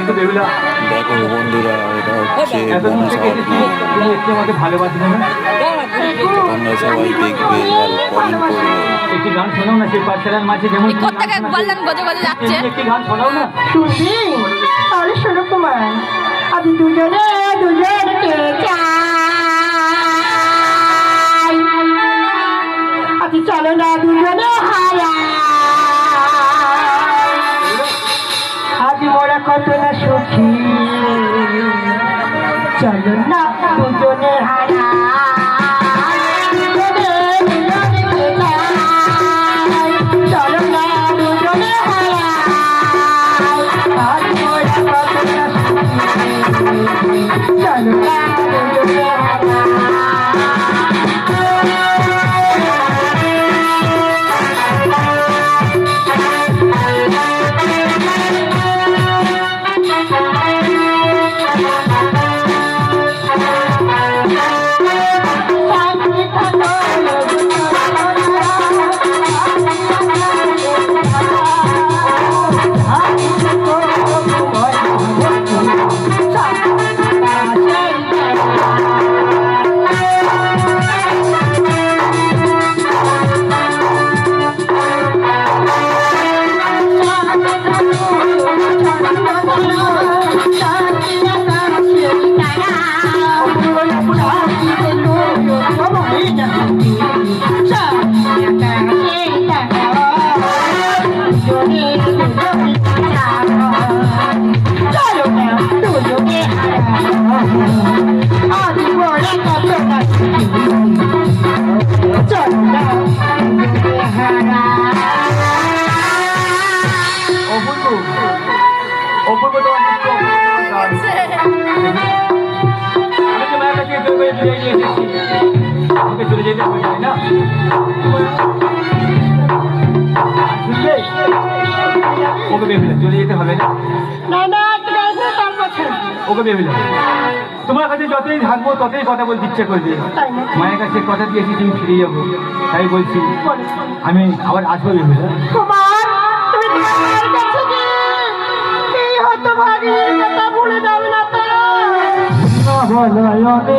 কিন্তু বেহুলা দেখো বন্ধুরা, এটা হচ্ছে এতদিন থেকে এসেছি, তুমি একটু আমাকে ভালোবাসি না? তোমরা সবাই দেখবে আর কমেন্ট করবে। একটি গান শোনাও না, সেই পাঠশালার মাঝে যেমন কোত্থেকে বললেন গজে গজে যাচ্ছে। একটি গান শোনাও না। শুনবি? তাহলে শোনো কুমার, আমি দুজনকে চাই, আজ চলো না দুজনে হারাই, আজ মোরা কত না সুখী, চলো না দুজনে হারাই। অপূর্ব তোমার আমাকে চলে যেতে হবে না, ওকে বেহুলা চলে যেতে হবে না। ওকে বেহুলা, তোমার কাছে যতই থাকবো ততই কথা বলতে ইচ্ছে করবে। মায়ের কাছে কথা দিয়েছি তুমি ফিরে যাবো, তাই বলছি আমি আবার আসবো বেহুলা। ভুলে যাবে না তো।